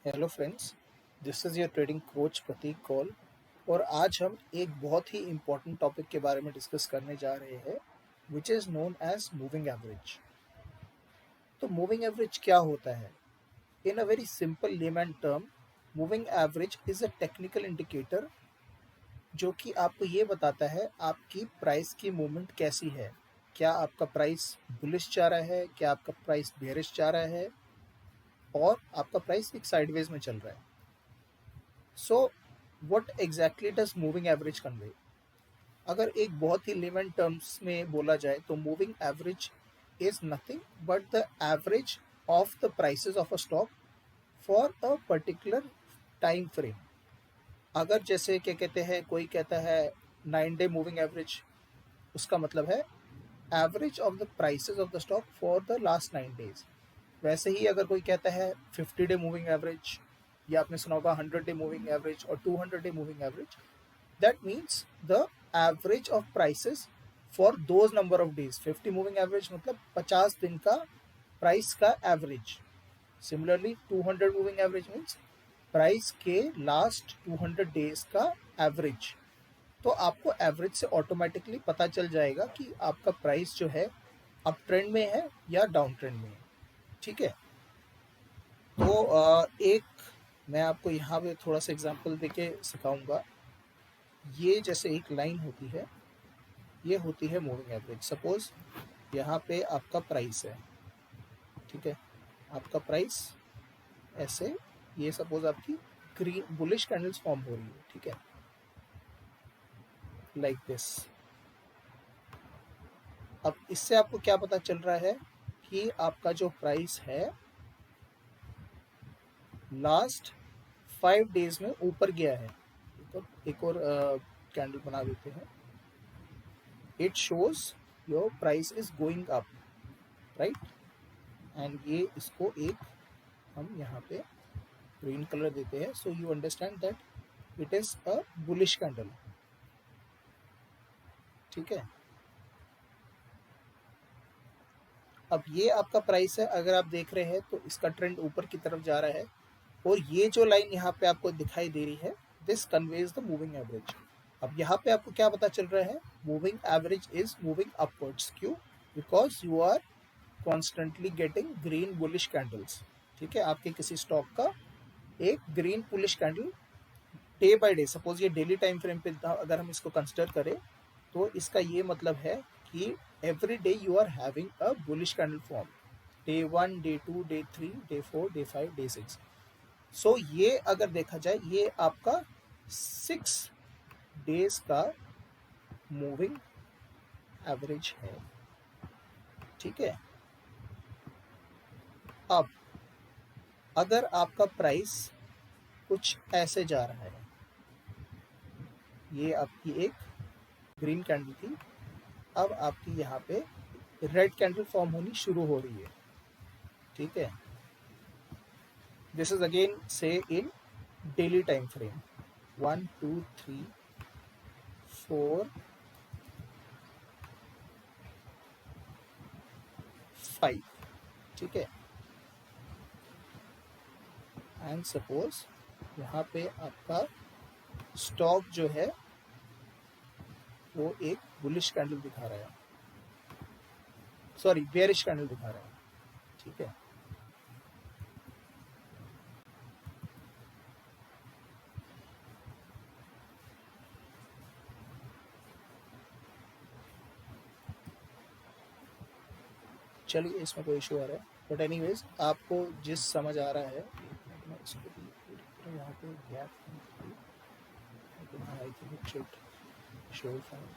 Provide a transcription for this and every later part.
Hello friends, this is your trading coach Prateek Kaul. और आज हम एक बहुत ही इम्पोर्टेंट टॉपिक के बारे में डिस्कस करने जा रहे हैं, which is known as moving average. तो मूविंग एवरेज क्या होता है? In a very simple layman term, moving average is a technical indicator जो कि आपको ये बताता है आपकी प्राइस की मूवमेंट कैसी है। क्या आपका प्राइस बुलिश जा रहा है, क्या आपका प्राइस बेयरिश जा रहा है, और आपका प्राइस एक साइडवेज में चल रहा है। So what exactly does moving average convey? अगर एक बहुत ही लेमन टर्म्स में बोला जाए तो moving average is nothing but the average of the prices of a stock for a particular time frame. अगर जैसे क्या कहते हैं, कोई कहता है 9 डे मूविंग एवरेज, उसका मतलब है average of the prices of the stock for the last 9 days. वैसे ही अगर कोई कहता है 50 डे मूविंग एवरेज, या आपने सुना होगा 100 डे मूविंग एवरेज और 200 day moving average, that means the average of prices for those number of days। 50 moving average मतलब 50 दिन का प्राइस का average. Similarly 200 moving average means price के लास्ट 200 डेज का एवरेज। तो आपको एवरेज से ऑटोमेटिकली पता चल जाएगा कि आपका प्राइस जो है अप ट्रेंड में है या डाउन ट्रेंड में है। ठीक है, तो एक मैं आपको यहाँ पे थोड़ा सा एग्जांपल देके सिखाऊंगा। ये जैसे एक लाइन होती है, ये होती है मूविंग एवरेज। सपोज यहाँ पे आपका प्राइस है, ठीक है, आपका प्राइस ऐसे, ये सपोज आपकी ग्रीन बुलिश कैंडल्स फॉर्म हो रही है, ठीक है, लाइक दिस। अब इससे आपको क्या पता चल रहा है कि आपका जो प्राइस है लास्ट 5 डेज में ऊपर गया है। एक और कैंडल बना देते हैं। It shows your price is going up, right. And ये इसको एक हम यहाँ पे ग्रीन कलर देते हैं, so you understand that it is a bullish candle. ठीक है, अब ये आपका प्राइस है, अगर आप देख रहे हैं तो इसका ट्रेंड ऊपर की तरफ जा रहा है, और ये जो लाइन यहाँ पे आपको दिखाई दे रही है, this conveys the moving average. अब यहाँ पे आपको क्या पता चल रहा है? Moving average is moving upwards. क्यों? Because you are constantly getting green bullish candles. ठीक है, आपके किसी स्टॉक का एक green bullish candle day by day, suppose ये डेली टाइम फ्रेम पे अगर हम इसको कंसिडर करें, तो इसका ये मतलब है कि every day you are having a bullish candle form. Day 1, day 2, day 3, day 4, day 5, day 6। So ये अगर देखा जाए, ये आपका 6 डेज का मूविंग एवरेज है। ठीक है, अब अगर आपका प्राइस कुछ ऐसे जा रहा है, ये आपकी एक ग्रीन कैंडल थी, अब आपकी यहाँ पे रेड कैंडल फॉर्म होनी शुरू हो रही है। ठीक है, दिस इज अगेन से इन डेली टाइम फ्रेम 1, 2, 3, 4, 5। ठीक है, एंड सपोज यहाँ पे आपका स्टॉक जो है वो एक बुलिश कैंडल दिखा रहा है, सॉरी बेयरिश कैंडल दिखा रहा है। ठीक है, चलिए इसमें कोई इशू आ रहा है, बट एनीवेज आपको जिस समझ आ रहा है, मैं इसको भी यहाँ पे gap I think it should show fine.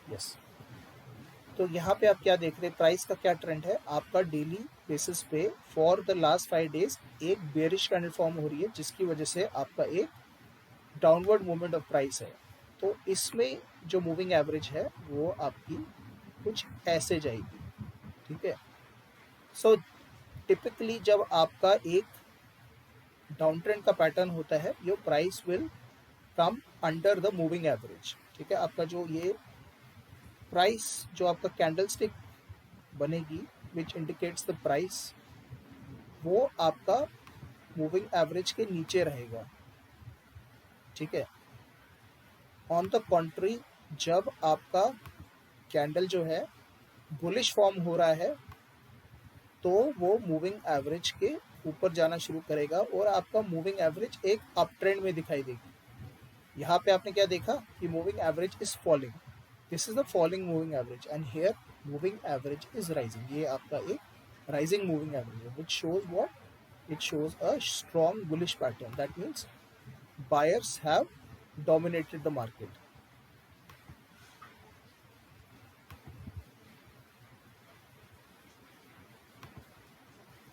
Yes, तो यहाँ पे आप क्या देख रहे हैं, प्राइस का क्या ट्रेंड है? आपका डेली बेसिस पे फॉर द लास्ट 5 डेज एक बेयरिश कैंडल फॉर्म हो रही है, जिसकी वजह से आपका एक डाउनवर्ड मूवमेंट ऑफ प्राइस है। तो इसमें जो मूविंग एवरेज है वो आपकी कुछ ऐसे जाएगी। ठीक है, सो टिपिकली जब आपका एक डाउन ट्रेंड का पैटर्न होता है, your price will come under the moving average. ठीक है, आपका जो ये प्राइस जो आपका कैंडल स्टिक बनेगी, विच इंडिकेट्स द प्राइस वो आपका मूविंग एवरेज के नीचे रहेगा, ठीक है। ऑन द कॉन्ट्री, जब आपका कैंडल जो है बुलिश फॉर्म हो रहा है तो वो मूविंग एवरेज के ऊपर जाना शुरू करेगा और आपका मूविंग एवरेज एक अप ट्रेंड में दिखाई देगी। यहाँ पे आपने क्या देखा कि moving average is falling, this is the falling moving average and here moving average is rising. ये आपका एक राइजिंग मूविंग एवरेज है which shows what, it shows a strong bullish pattern. That means buyers have dominated the market.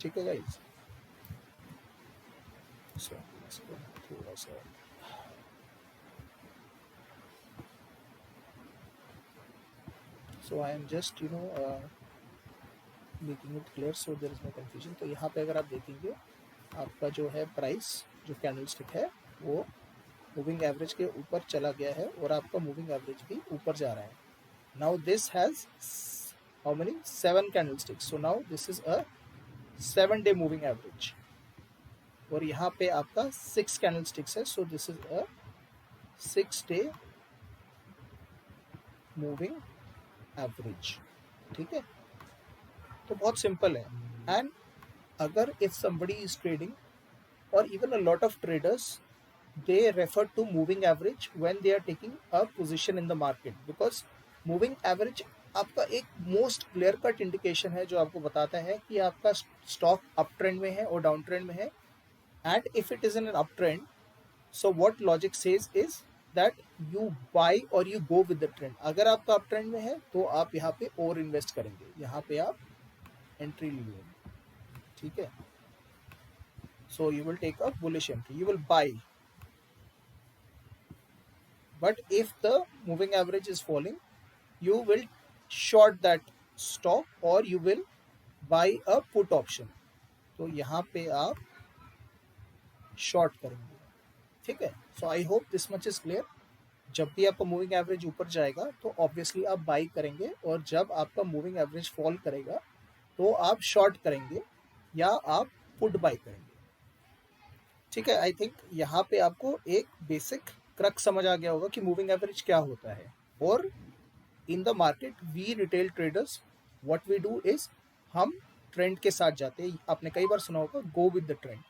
ठीक है guys, so थोड़ा सा so I am just making it clear so there is no confusion. तो यहाँ पे अगर आप देखेंगे आपका जो है प्राइस, जो कैंडल स्टिक है वो मूविंग एवरेज के ऊपर चला गया है और आपका मूविंग एवरेज भी ऊपर जा रहा है. Now this has how many 7 candle sticks, so now this is a 7 day moving average और यहाँ पे आपका 6 कैंडल स्टिक्स है, सो this is a 6 day moving average. ठीक है, तो बहुत सिंपल है. एंड अगर इफ समबडी इज ट्रेडिंग और even a lot of traders they refer to moving average when they are taking a position in the market, because moving average आपका एक most clear cut indication है जो आपको बताता है कि आपका स्टॉक अप ट्रेंड में है और डाउन ट्रेंड में है. And if it is in an up trend, so what logic says is that you buy और you go with the trend. अगर आपका अप ट्रेंड में है तो आप यहाँ पे और इन्वेस्ट करेंगे, यहाँ पे आप एंट्री लीजिए. ठीक है, so you will take a bullish entry, you will buy. But if the moving average is falling, you will short that stock or you will buy a put option. तो यहाँ पे आप short करेंगे. ठीक है, so I hope this much is clear. जब भी आपका मूविंग एवरेज ऊपर जाएगा तो ऑब्वियसली आप बाई करेंगे और जब आपका मूविंग एवरेज फॉल करेगा तो आप शॉर्ट करेंगे या आप पुट बाई करेंगे. ठीक है, आई थिंक यहाँ पे आपको एक बेसिक क्रक समझ आ गया होगा कि मूविंग एवरेज क्या होता है. और in the market we retail traders what we do is हम ट्रेंड के साथ जाते हैं. आपने कई बार सुना होगा go with the trend.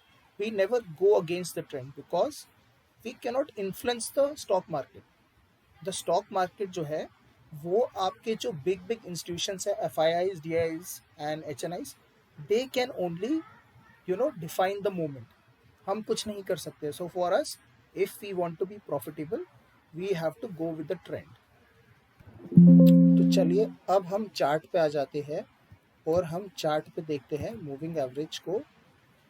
We never go against the trend because we cannot influence the stock market. The stock market जो है वो आपके जो बिग बिग इंस्टीट्यूशंस है, FIIs, DIIs and HNIs, they can only define the moment. हम कुछ नहीं कर सकते. So for us, if we want to be profitable, we have to go with the trend. तो चलिए अब हम चार्ट पे आ जाते हैं और हम चार्ट पे देखते हैं मूविंग एवरेज को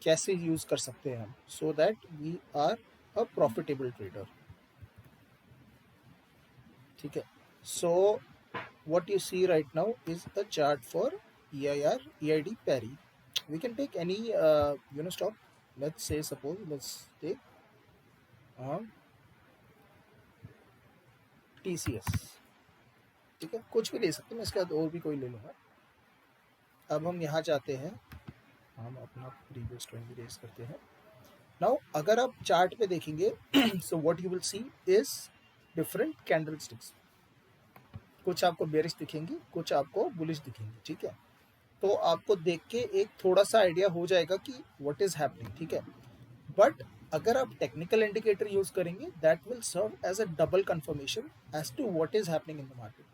कैसे यूज कर सकते हैं हम, so that we are a profitable trader. ठीक है, सो what you see right now is a chart for EIR, EID, PARI. We can take any stock. Let's say, suppose let's take TCS. ठीक है, कुछ भी ले सकते हैं, मैं इसके बाद और भी कोई ले लूँगा. अब हम यहाँ जाते हैं, हम अपना प्रीवियस ट्रेंड रेस करते हैं. नाउ अगर आप चार्ट पे देखेंगे so what you will see is different candle sticks. कुछ आपको बेरिश दिखेंगी, कुछ आपको बुलिश दिखेंगी. ठीक है, तो आपको देख के एक थोड़ा सा आइडिया हो जाएगा कि व्हाट इज हैपनिंग. ठीक है, बट अगर आप टेक्निकल इंडिकेटर यूज करेंगे that will serve as a double confirmation as to what is happening in the market.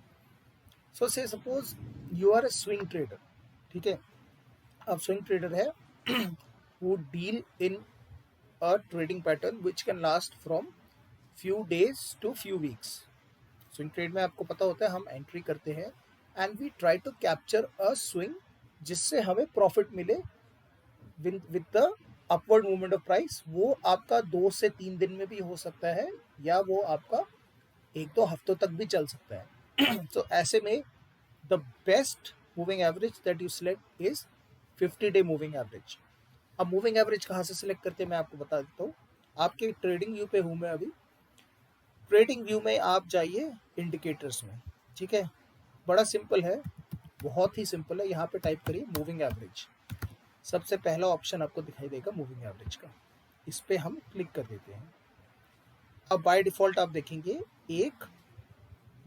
So say suppose you are a swing trader. ठीक है, अब स्विंग ट्रेडर है who deal in a trading pattern which can last from few days to few weeks. Swing trade में आपको पता होता है हम एंट्री करते हैं and we try to capture a swing जिससे हमें प्रॉफिट मिले with the upward movement of price. वो आपका 2 से 3 दिन में भी हो सकता है या वो आपका 1-2 हफ्तों तक भी चल सकता है. तो ऐसे में the best moving average that you select is 50 day moving average. अब मूविंग एवरेज कहाँ से सिलेक्ट करते हैं मैं आपको बता देता हूँ. आपके ट्रेडिंग व्यू पे हूँ मैं अभी. ट्रेडिंग व्यू में आप जाइए इंडिकेटर्स में. ठीक है, बड़ा सिंपल है, बहुत ही सिंपल है. यहाँ पे टाइप करिए मूविंग एवरेज. सबसे पहला ऑप्शन आपको दिखाई देगा मूविंग एवरेज का, इस पे हम क्लिक कर देते हैं। अब बाय डिफॉल्ट आप देखेंगे एक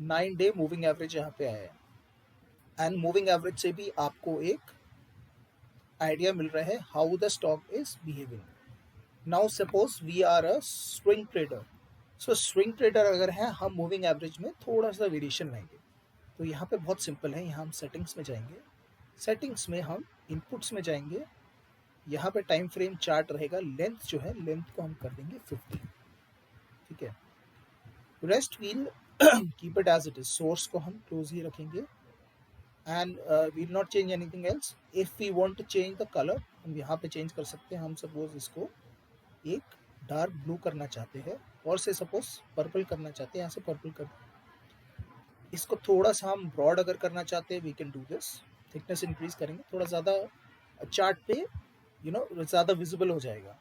9 डे मूविंग एवरेज यहाँ पे आया है, एंड मूविंग एवरेज से भी आपको एक आइडिया मिल रहा है how the stock is behaving. Now suppose we are a swing trader, so swing trader अगर है, हम मूविंग एवरेज में थोड़ा सा वेरिएशन लाएंगे। तो यहाँ पे बहुत सिंपल है, यहाँ हम सेटिंग्स में जाएंगे, सेटिंग्स में हम इनपुट्स में जाएंगे, यहाँ पे टाइम फ्रेम चार्ट रहेगा, लेंथ जो है लेंथ को हम कर देंगे 50, ठीक है। Rest we'll keep it as it is, source को हम क्लोज ही रखेंगे, and we'll not change anything else. If we want to change the colour, हम यहाँ पे चेंज कर सकते हैं। हम सपोज इसको एक डार्क ब्लू करना चाहते हैं, और से सपोज पर्पल करना चाहते हैं, यहाँ से पर्पल कर, इसको थोड़ा सा हम ब्रॉड अगर करना चाहते हैं, we can do this. Thickness increase करेंगे, थोड़ा ज़्यादा चार्ट पे ज़्यादा विजिबल हो जाएगा।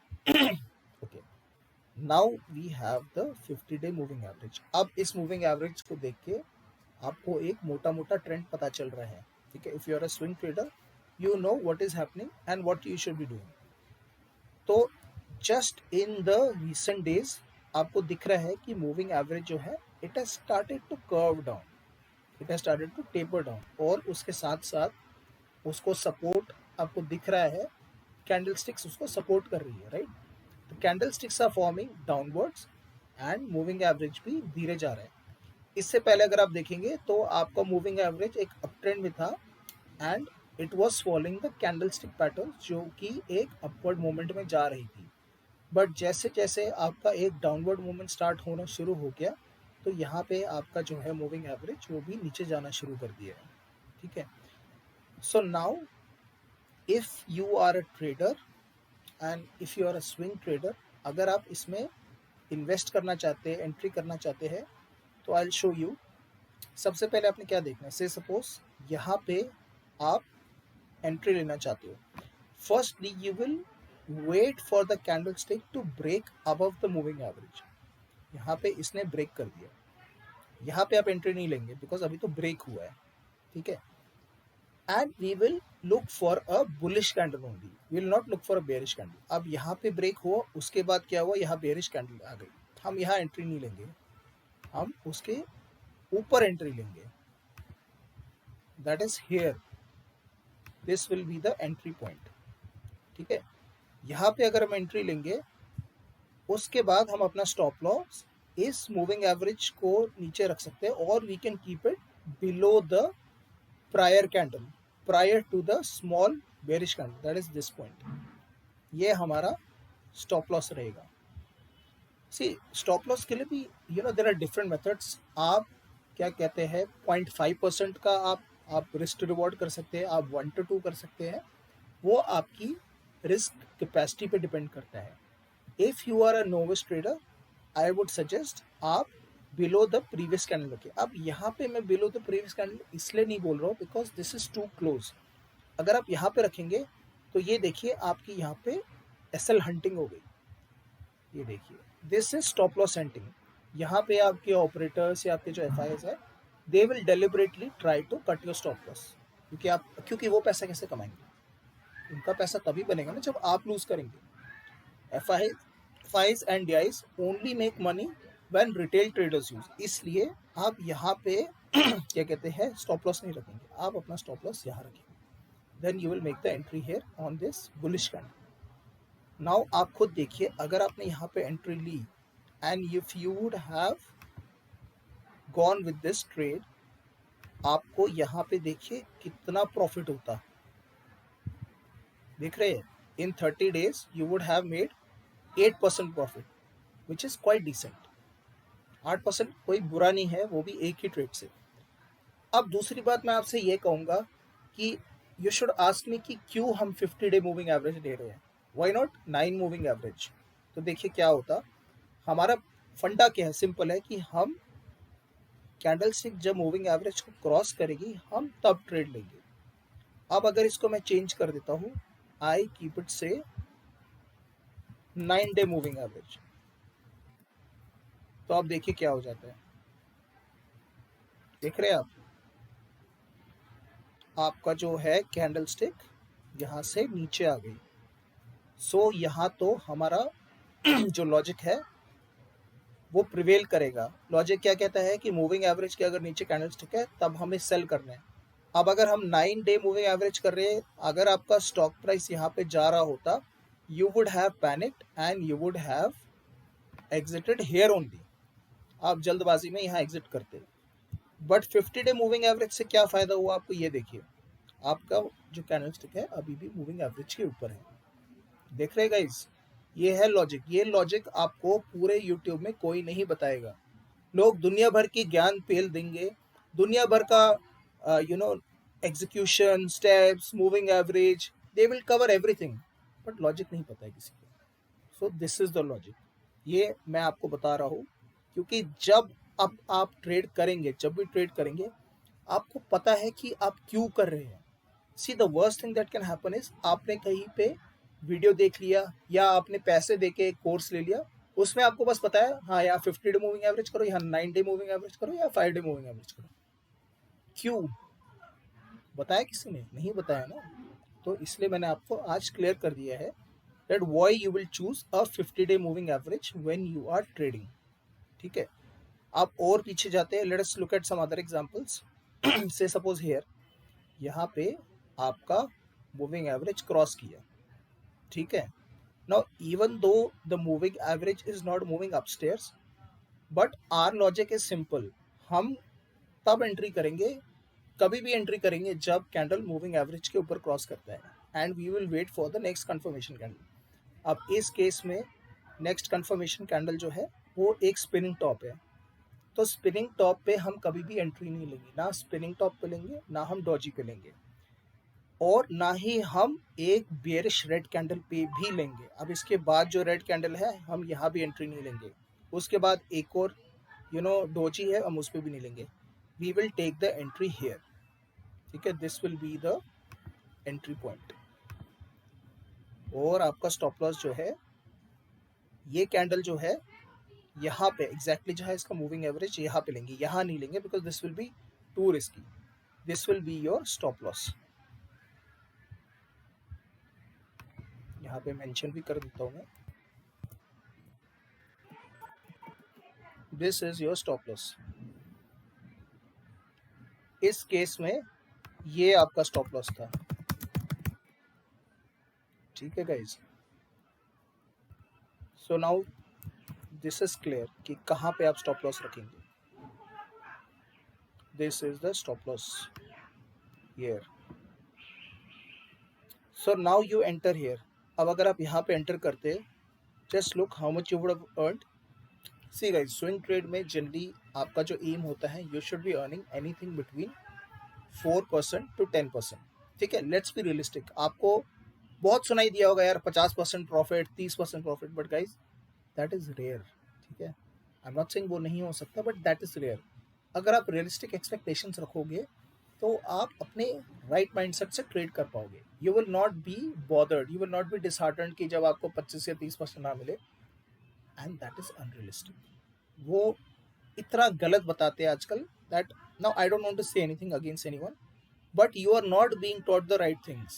Okay, now we have the 50 day moving average. अब इस मूविंग एवरेज को देख के आपको एक मोटा मोटा ट्रेंड पता चल रहा है, ठीक है। If you are a swing trader, you know what is happening and what you should be doing. तो just in the recent days आपको दिख रहा है कि मूविंग एवरेज जो है, it has started to curve down, it has started to taper down, और उसके साथ साथ उसको सपोर्ट आपको दिख रहा है, कैंडल स्टिक्स उसको सपोर्ट कर रही है, राइट। तो candle sticks are forming downwards, and moving average भी धीरे जा रहा है। इससे पहले अगर आप देखेंगे तो आपका मूविंग एवरेज एक अप ट्रेंड में था, and it was following the candle stick pattern, जो कि एक अपवर्ड मूवमेंट में जा रही थी। बट जैसे जैसे आपका एक डाउनवर्ड मूवमेंट स्टार्ट होना शुरू हो गया, तो यहाँ पे आपका जो है मूविंग एवरेज वो भी नीचे जाना शुरू कर दिया है, ठीक है। So now if you are a trader and if you are a swing trader, अगर आप इसमें इन्वेस्ट करना चाहते हैं, एंट्री करना चाहते हैं, तो आई विल शो यू। सबसे पहले आपने क्या देखना है, से सपोज यहाँ पे आप एंट्री लेना चाहते हो। Firstly you will wait for the candlestick to break above the moving average. यहाँ पे इसने ब्रेक कर दिया, यहाँ पे आप एंट्री नहीं लेंगे बिकॉज अभी तो ब्रेक हुआ है, ठीक है। And we will look for a bullish candle only, we will not look for a bearish candle. अब यहाँ पे ब्रेक हुआ, उसके बाद क्या हुआ, यहाँ बेरिश कैंडल आ गई, हम यहाँ एंट्री नहीं लेंगे, हम उसके ऊपर एंट्री लेंगे, that is here, this will be the entry point, ठीक है। यहाँ पे अगर हम एंट्री लेंगे, उसके बाद हम अपना स्टॉप लॉस इस मूविंग एवरेज को नीचे रख सकते हैं, और we can keep it below the prior candle, prior to the small bearish candle, that is this point. ये हमारा स्टॉप लॉस रहेगा। सी, स्टॉप लॉस के लिए भी देयर आर डिफरेंट मेथड्स। आप क्या कहते हैं, 0.5% का आप रिस्क रिवॉर्ड कर सकते हैं, आप 1 to 2 कर सकते हैं, वो आपकी रिस्क कैपेसिटी पे डिपेंड करता है। If you are a novice trader, I would suggest आप बिलो द प्रीवियस कैंडल रखिए। अब यहाँ पे मैं बिलो द प्रीवियस कैंडल इसलिए नहीं बोल रहा हूँ because this is too close. अगर आप यहाँ पे रखेंगे तो ये देखिए आपकी यहाँ पे एसएल हंटिंग हो गई, ये देखिए this is stop loss hunting. यहाँ पे आपके ऑपरेटर्स या आपके जो एफआईएस है, they will deliberately try to cut your stop loss, क्योंकि वो पैसा कैसे कमाएंगे, उनका पैसा तभी बनेगा ना जब आप लूज करेंगे। FIIs and DIIs only make money when retail traders lose, इसलिए आप यहाँ पे क्या कहते हैं, स्टॉप लॉस नहीं रखेंगे, आप अपना स्टॉप लॉस यहाँ रखेंगे, then you will make the entry here on this bullish candle. Now आप खुद देखिए, अगर आपने यहाँ पे एंट्री ली and if you would have gone with this trade, आपको यहाँ पे देखिए कितना प्रॉफिट होता, देख रहे हैं, in 30 days you would have made 8% profit, which is quite decent. 8% कोई बुरा नहीं है, वो भी एक ही ट्रेड से। अब दूसरी बात मैं आपसे ये कहूँगा कि यू शुड आस्क मी कि क्यों हम 50 डे मूविंग एवरेज ले रहे हैं, वाई नॉट 9 मूविंग एवरेज। तो देखिए क्या होता, हमारा फंडा क्या है, सिंपल है कि हम कैंडल स्टिक जब मूविंग एवरेज को क्रॉस करेगी, हम तब ट्रेड लेंगे। अब अगर इसको मैं चेंज कर देता हूँ, आई कीप इट से 9 डे मूविंग एवरेज, तो आप देखिए क्या हो जाता है, देख रहे हैं आप, आपका जो है कैंडल स्टिक यहाँ से नीचे आ गई। सो यहाँ तो हमारा जो लॉजिक है वो प्रिवेल करेगा। लॉजिक क्या कहता है कि मूविंग एवरेज के अगर नीचे कैंडलस्टिक है तब हमें सेल करना है। अब अगर हम 9 डे मूविंग एवरेज कर रहे हैं, अगर आपका स्टॉक प्राइस यहाँ पे जा रहा होता, you would have panicked and you would have exerted here only. आप जल्दबाजी में यहाँ एग्जिट करते। बट 50 डे मूविंग एवरेज से क्या फायदा हुआ आपको, ये देखिए आपका जो कैंडलस्टिक है अभी भी मूविंग एवरेज के ऊपर है। देख रहे गाइस, ये है लॉजिक। ये लॉजिक आपको पूरे यूट्यूब में कोई नहीं बताएगा। लोग दुनिया भर की ज्ञान पेल देंगे, दुनिया भर का execution steps, moving average, they will cover everything, but logic नहीं पता है किसी को। सो दिस इज द लॉजिक। ये मैं आपको बता रहा हूँ क्योंकि जब अब आप ट्रेड करेंगे, जब भी ट्रेड करेंगे, आपको पता है कि आप क्यों कर रहे हैं। See the worst thing that can happen is, आपने कहीं पे वीडियो देख लिया या आपने पैसे देके एक कोर्स ले लिया, उसमें आपको बस पता है हाँ यहाँ 50 डे मूविंग एवरेज करो, यहाँ 9 डे मूविंग एवरेज करो, या 5 डे मूविंग एवरेज करो। क्यों बताया किसी ने? नहीं बताया ना। तो इसलिए मैंने आपको आज क्लियर कर दिया है that why you will choose a 50 day moving average when you are trading. ठीक है, आप और पीछे जाते हैं। Let us look at some other examples. Say suppose here, यहाँ पे आपका मूविंग एवरेज क्रॉस किया, ठीक है। Now, even though the moving average is not moving upstairs, but our logic is simple. हम तब एंट्री करेंगे, कभी भी एंट्री करेंगे जब कैंडल मूविंग एवरेज के ऊपर क्रॉस करता है, and we will wait for the next confirmation candle. अब इस केस में नेक्स्ट कंफर्मेशन कैंडल जो है वो एक स्पिनिंग टॉप है। तो स्पिनिंग टॉप पे हम कभी भी एंट्री नहीं लेंगे, ना स्पिनिंग टॉप पे लेंगे, ना हम डॉजी पे लेंगे, और ना ही हम एक बेयरिश रेड कैंडल पे भी लेंगे। अब इसके बाद जो रेड कैंडल है हम यहाँ भी एंट्री नहीं लेंगे। उसके बाद एक और डोजी है, हम उस पर भी नहीं लेंगे। We will take the entry here. ठीक है, this will be the entry point. और आपका स्टॉप लॉस जो है, ये कैंडल जो है यहाँ पे एग्जैक्टली जो है इसका मूविंग एवरेज यहाँ पे लेंगे, यहाँ नहीं लेंगे, because this will B to risky. This will be your stop loss. यहाँ पे मेंशन भी कर देता हूँ मैं, this is your stop loss. इस केस में ये आपका स्टॉप लॉस था। ठीक है guys, so now this is clear कि कहाँ पे आप स्टॉप लॉस रखेंगे। This is the stop loss here. So now you enter here. अब अगर आप यहाँ पे एंटर करते, just look how much you would have earned. See guys, swing trade में जनरली आपका जो एम होता है, you should be earning anything between 4% to 10%। ठीक है, लेट्स बी रियलिस्टिक। आपको बहुत सुनाई दिया होगा यार 50% profit, 30% profit, but guys that is rare. ठीक है, आई एम नॉट सेइंग वो नहीं हो सकता, बट दैट इज रेयर। अगर आप रियलिस्टिक एक्सपेक्टेशंस रखोगे तो आप अपने राइट माइंडसेट से ट्रेड कर पाओगे। You will not be bothered, you will not be disheartened कि जब आपको 25 या 30% ना मिले, एंड दैट इज अनरियलिस्टिक। वो इतना गलत बताते हैं आजकल that now I don't want to say anything against anyone, but you are not being taught the right things.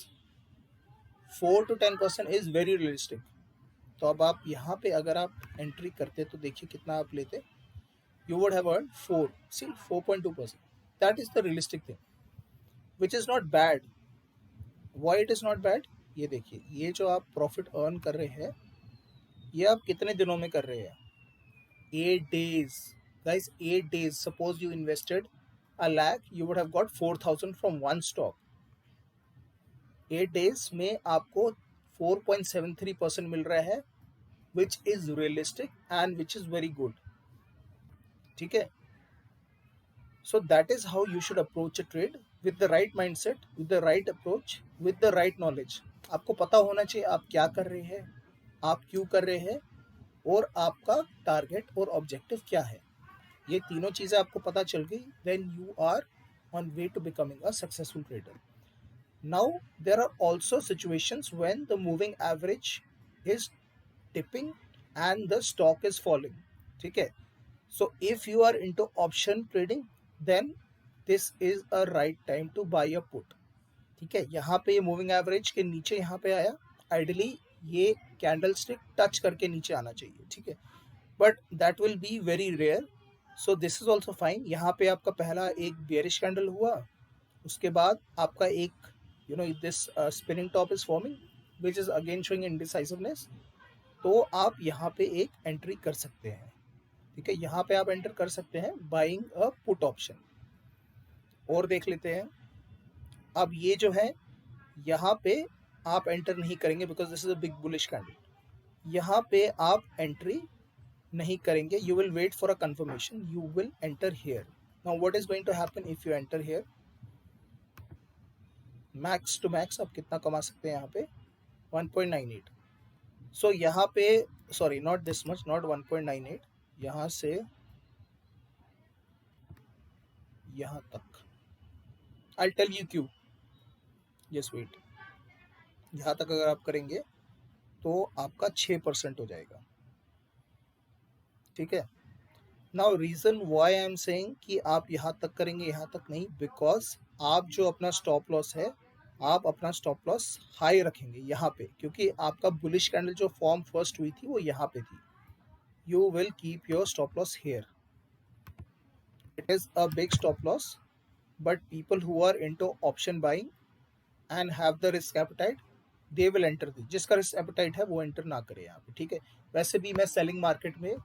4 to 10% is very realistic. तो अब आप यहाँ पे अगर आप एंट्री करते तो देखिए कितना आप लेते। You would have earned 4, see 4.2%. That is the realistic thing, which is not bad. Why it is not bad? ये देखिए, ये जो आप प्रॉफिट अर्न कर रहे हैं, ये आप कितने दिनों में कर रहे हैं? 8 days. Guys, 8 days. Suppose you invested a lakh, you would have got 4,000 from one stock. 8 days में आपको 4.73% मिल रहा है, which is realistic and which is very good. ठीक है, so that is how you should approach a trade, with the right mindset, with the right approach, with the right knowledge. आपको पता होना चाहिए आप क्या कर रहे हैं, आप क्यों कर रहे हैं, और आपका टारगेट और ऑब्जेक्टिव क्या है। ये तीनों चीज़ें आपको पता चल गई, then you are on way to becoming a successful trader. Now, there are also situations when the moving average is tipping and the stock is falling. ठीक है, so if you are into option trading, then this is a right time to buy a put. ठीक है, यहाँ पे ये moving average के नीचे यहाँ पे आया, आइडली ये कैंडल स्टिक टच करके नीचे आना चाहिए, ठीक है, but that will be very rare, so this is also fine. यहाँ पे आपका पहला एक बेयरिश कैंडल हुआ, उसके बाद आपका एक this spinning top is forming which is again showing indecisiveness, तो आप यहाँ पे एक एंट्री कर सकते हैं, ठीक है, यहाँ पे आप एंटर कर सकते हैं बाइंग अ पुट ऑप्शन। और देख लेते हैं, अब ये जो है यहाँ पे आप एंटर नहीं करेंगे because this is a big bullish candle, यहाँ पे आप एंट्री नहीं करेंगे, you will wait for a confirmation, you will enter here. Now what is going to happen if you enter here, max to max आप कितना कमा सकते हैं यहाँ पे 1.98, सो यहाँ पे sorry not this much, not 1.98, यहाँ से यहाँ तक, आई टेल यू क्यों, जस्ट वेट, यहाँ तक अगर आप करेंगे तो आपका 6% हो जाएगा, ठीक है। Now reason why I am saying कि आप यहाँ तक करेंगे, यहाँ तक नहीं, बिकॉज आप जो अपना स्टॉप लॉस है, आप अपना स्टॉप लॉस हाई रखेंगे यहाँ पे, क्योंकि आपका बुलिश कैंडल जो फॉर्म फर्स्ट हुई थी वो यहाँ पे थी, you will keep your stop loss here, it is a big stop loss, but people who are into option buying and have the risk appetite they will enter the, जिसका risk apatite है वो enter ना करे यहाँ पे, ठीक है। वैसे भी मैं सेलिंग मार्केट में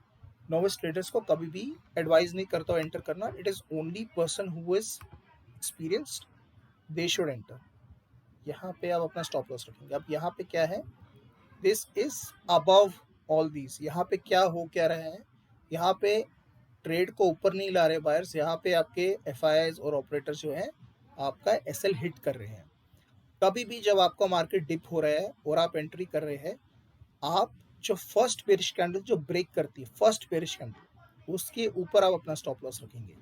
नोविस ट्रेडर्स को कभी भी एडवाइज नहीं करता हूँ एंटर करना, it is only person who is experienced they should enter. यहाँ पे आप अपना स्टॉप लॉस रखेंगे। अब यहाँ पे क्या है, this is above all these, यहाँ पे क्या हो क्या रहा है, यहाँ पे ट्रेड को ऊपर नहीं ला रहे बायर्स, यहाँ पे आपके एफआईआईज और ऑपरेटर जो है आपका एसएल हिट कर रहे हैं। कभी भी जब आपका मार्केट डिप हो रहा है और आप एंट्री कर रहे हैं, आप जो फर्स्ट बेरिश कैंडल जो ब्रेक करती है, फर्स्ट बेरिश कैंडल, उसके ऊपर आप अपना स्टॉप लॉस रखेंगे।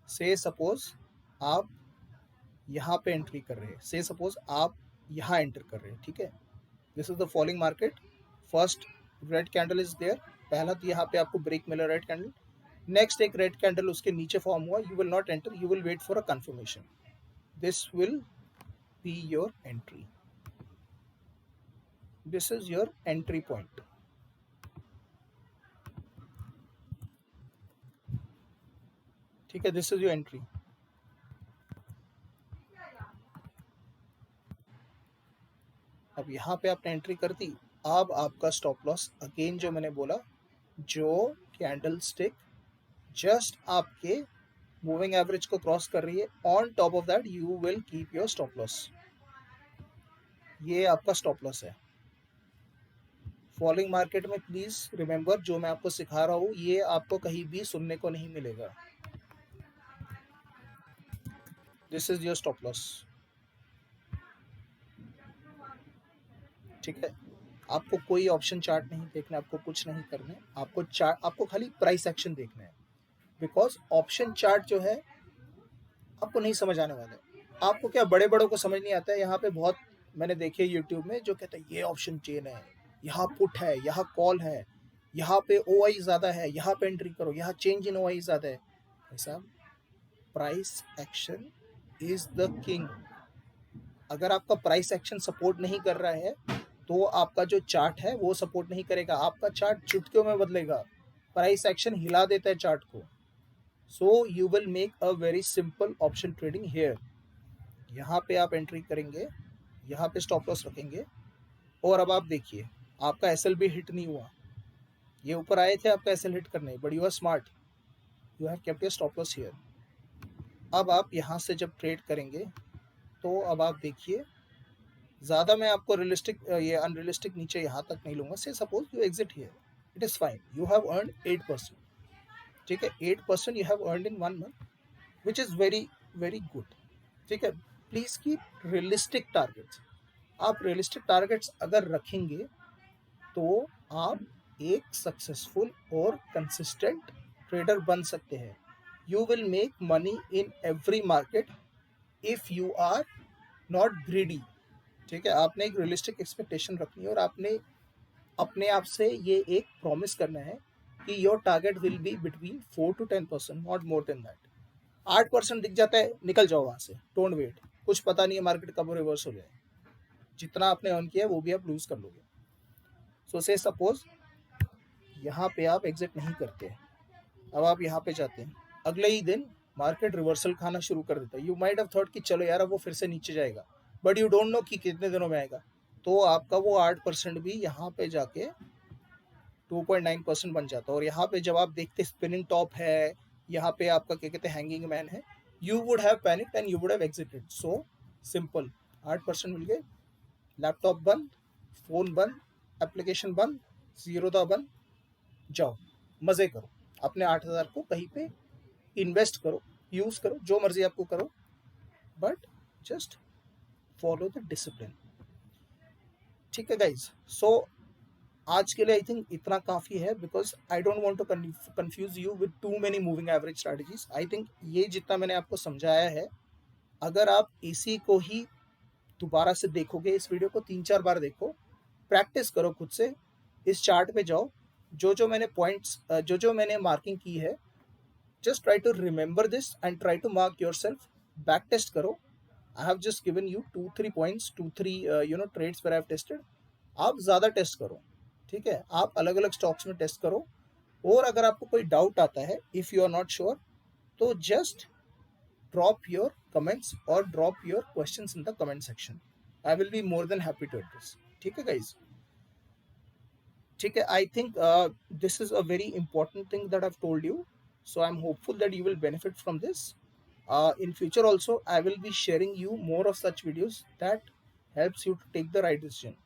से सपोज आप यहाँ पे एंट्री कर रहे हैं, से सपोज आप यहाँ एंटर कर रहे हैं, ठीक है, this is the falling market, first red candle is there, पहला तो यहाँ पे आपको ब्रेक मिला रेड कैंडल, नेक्स्ट एक रेड कैंडल उसके नीचे फॉर्म हुआ, you will not enter, you will wait for a confirmation, this will be your entry, this is your entry point, ठीक है, दिस इज योर एंट्री। अब यहाँ पे आपने एंट्री कर दी, अब आपका स्टॉप लॉस अगेन जो मैंने बोला, जो कैंडल स्टिक जस्ट आपके मूविंग एवरेज को क्रॉस कर रही है, on top of that you will keep your stop loss, ये आपका स्टॉप लॉस है। फॉलिंग मार्केट में प्लीज रिमेंबर, जो मैं आपको सिखा रहा हूँ ये आपको कहीं भी सुनने को नहीं मिलेगा, this is your stop loss, ठीक है। आपको कोई ऑप्शन चार्ट नहीं देखना, आपको कुछ नहीं करना है, आपको चार्ट, आपको खाली प्राइस एक्शन देखना है, बिकॉज ऑप्शन चार्ट जो है आपको नहीं समझ आने वाला है। आपको क्या, बड़े बड़ों को समझ नहीं आता है, यहाँ पे बहुत मैंने देखे यूट्यूब में जो कहते हैं ये ऑप्शन चेन है, यहाँ पुट है, यहाँ कॉल है, यहाँ पे ओआई ज़्यादा है, यहाँ पे एंट्री करो, यहाँ चेंज इन ओआई ज़्यादा है। ऐसा price action is the king. अगर आपका प्राइस एक्शन सपोर्ट नहीं कर रहा है तो आपका जो चार्ट है वो सपोर्ट नहीं करेगा, आपका चार्ट चुटकियों में बदलेगा, प्राइस एक्शन हिला देता है चार्ट को। So you will make a very simple option trading here, यहाँ पे आप एंट्री करेंगे, यहाँ पे स्टॉप लॉस रखेंगे, और अब आप देखिए आपका एसएल भी हिट नहीं हुआ, ये ऊपर आए थे आपका एसएल हिट करने, but you are smart, you have kept your stop loss here. अब आप यहाँ से जब ट्रेड करेंगे तो अब आप देखिए, ज़्यादा मैं आपको रियलिस्टिक ये अनरियलिस्टिक नीचे यहाँ तक नहीं लूँगा, से suppose you exit here, it is fine, you have earn 8%, ठीक है, 8% you have earn in 1 month, which is very very good, ठीक है। प्लीज़ कीप रियलिस्टिक टारगेट्स, आप रियलिस्टिक टारगेट्स अगर रखेंगे तो आप एक सक्सेसफुल और कंसिस्टेंट ट्रेडर बन सकते हैं। You will make money in every market if you are not greedy, ठीक है। आपने एक रियलिस्टिक एक्सपेक्टेशन रखनी है और आपने अपने आप से ये एक प्रॉमिस करना है कि your target will be between 4 to 10%, not more than that. 8% दिख जाता है, निकल जाओ वहाँ से, डोंट वेट, कुछ पता नहीं है मार्केट कब रिवर्स हो जाए, जितना आपने अर्न किया है वो भी आप लूज कर लोगे। सो से सपोज यहाँ पे आप एग्जिट नहीं करते, अब आप यहाँ पे जाते हैं, अगले ही दिन मार्केट रिवर्सल खाना शुरू कर देता है। यू माइट हैव थॉट कि चलो यार अब वो फिर से नीचे जाएगा, बट यू डोंट नो कि कितने दिनों में आएगा, तो आपका वो 8% भी यहाँ पे जाके 2.9% बन जाता है। और यहाँ पे जब आप देखते स्पिनिंग टॉप है, यहाँ पे आपका क्या कहते हैं हैंगिंग मैन है, you would have panicked and you would have exerted. So simple, 8% मिल गए, लैपटॉप बंद, फोन बंद, एप्लीकेशन बंद, जीरोधा बंद, जाओ मजे करो, अपने 8,000 को कहीं पे इन्वेस्ट करो, यूज करो, जो मर्जी आपको करो, but just follow the discipline. ठीक है गाइज, सो आज के लिए आई थिंक इतना काफ़ी है, because I don't want to confuse you with too many moving average strategies. I think ये जितना मैंने आपको समझाया है, अगर आप इसी को ही दोबारा से देखोगे, इस वीडियो को 3-4 बार देखो, प्रैक्टिस करो खुद से, इस चार्ट पे जाओ, जो जो मैंने पॉइंट्स जो जो मैंने मार्किंग की है, just try to remember this and try to mark yourself, back test करो। I have just given you 2-3 points, 2-3 trades where I have tested। आप ज़्यादा टेस्ट करो, ठीक है, आप अलग अलग स्टॉक्स में टेस्ट करो, और अगर आपको कोई डाउट आता है, if you are not sure, तो जस्ट ड्रॉप योर कमेंट्स और drop your questions in the comment section. I will be more than happy to address. ठीक है गाइज, ठीक है, I think this is a very important thing that I have told you, so I'm hopeful that you will benefit from this. In future also I will be sharing you more of such videos that helps you to take the right decision,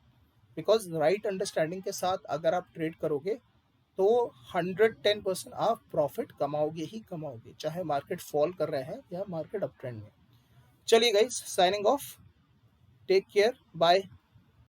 because right understanding के साथ अगर आप trade करोगे तो 110% आप profit कमाओगे ही कमाओगे, चाहे market fall कर रहे हैं या मार्केट अप ट्रेंड में। चलिए guys, signing off, take care, bye.